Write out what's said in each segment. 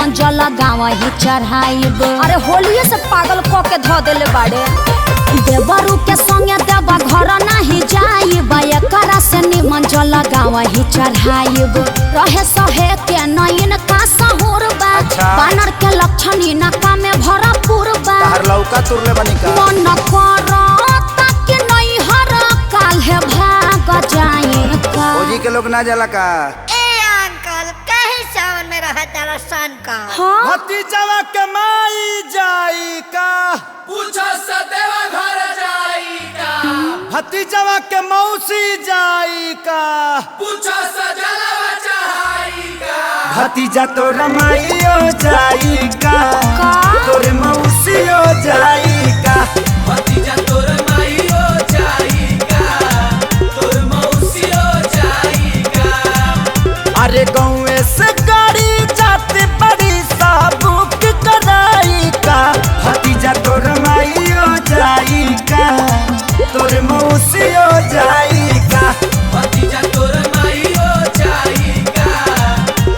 निमन जल गाँव ही चढ़ाइब। अरे होलिये से पागल क के ध देले बाड़े। देवरू के संगे देवा घर नहीं जाइब, एकरा से निमन जल गाँव ही चढ़ाइब। रहे सहे के नयन का सहूर बा, बानर के लक्षण इनका में भरपूर बा। तार लौका तुरले बनी का मन करता कि नहीं हर काल है भाग जाए का। फौजी के लोग ना जाला का। सावन में रहा तारा सन का। हाँ? भतीजवा के माई जाई का, पूछो सदेवा घर जाई का। भतीजवा के मौसी जाई का, पूछो सजलवा चढ़ाई का। भतीजा तो रमाइयो जाई का, तोरे मौसियो जाई का। भतीजा तोर माईयो जाई का, तोर मौसियो जाई का। अरे गाँव से गाड़ी जाते बड़ी साबुक कराई का, भतीजा तो रमाइयो जाई का, तोरे मौसियो जाई का। भतीजा तोर माईयो जाई का,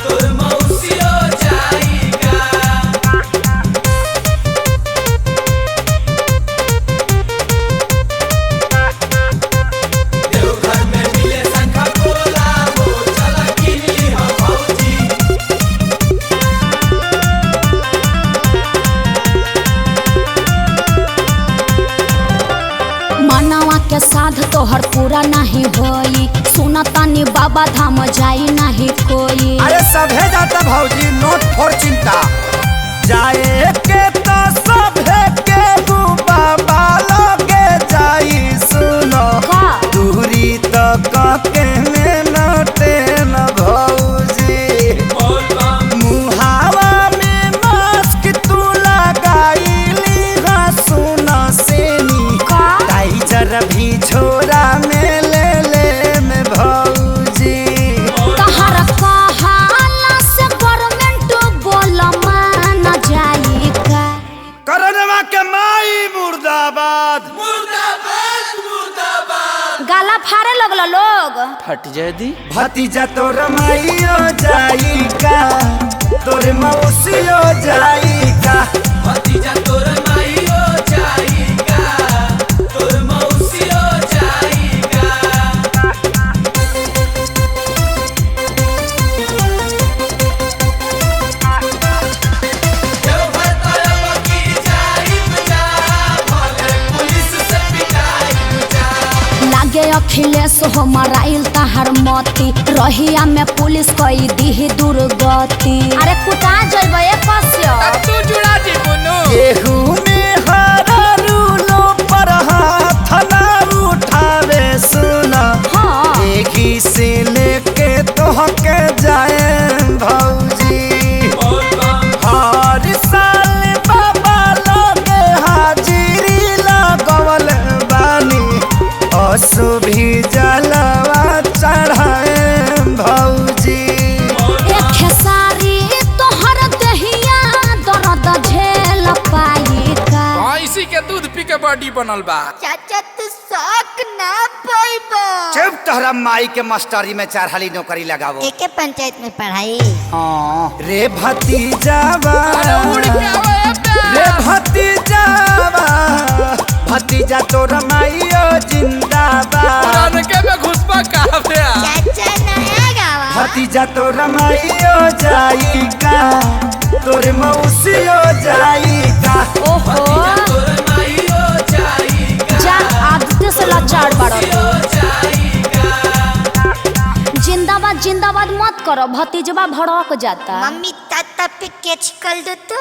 तोर मौसियो जाई का। देवघर में मिले शंखा पोला हो, चला किनली हो भौजी। मनवा के साध तोहर पूरा नहीं होई, सुनतानी बाबा धाम जाई नहीं कोई। अरे सभे जाता भौजी, नोट फोर चिंता। जाए के तो सभे के बाबा लोगे जाई सुनो, का? दूरी तो के में नोटे न भौजी। बोल बम मुहावा में मास्क तू लगाईली हा सुनो सेनी का? टाइजर भी झोरा में ले में भौजी। तहर कहाला से गवर्नमेंट बोल मान जाई का। करनवा के माई मुर्दाबाद। मुर्दाबाद मुर्दाबाद। गाला फाड़े लगल लोग। फट जाए दी। भतीजा तो रमाइयो जाई का, तोरे मौसियो जाई का। भतीजा तोर माईयो जाई का, तोर मौसियो जाई का। देवघर तरफ की जाइब जा, भले पुलिस से पिटाइब जा। लागे अखिलेश हो मराइल तहर मती, रहिया में पुलिस कई दी दुर्गति। अरे कुटा जइबे कस्य तू जुड़ा दी बुनु। केहू में हरा रूलो पर हाथ ना उठावे सुना, हाँ। एही से लेके तोहके जाए भौजी। बोल बम हर साल बाबा लोगे हाजिरी लगवल बानी, असु भी जलवा चढ़ाए भौजी। एक खेसारी तोहर दहिया दर्द झेल पाई का। इसी के दूध पी के बॉडी बनल बा। चाचा तू शौक ना पाइबो। चुप, तोहरा माई के मास्टरी में 4 हाली नौकरी लगावो। एके पंचायत में पढ़ाई। हाँ रे भतीजावा, उड़ के आवे रे भतीजावा, भतीजा तो रमाइयो जिंदाबाद। पुरान के में घुसपा काफे। चाचा नया गावा। भतीजा तो रमाइयो जाई का, तोरे मौसियो जाई का। ओहो तोर माईयो जाई का, जा आदत से लाचार बाड़ो। जाई का। जिंदाबाद जिंदाबाद मत करो, भतीजवा भड़क जाता। मम्मी ताता पे कैच कर दो तो।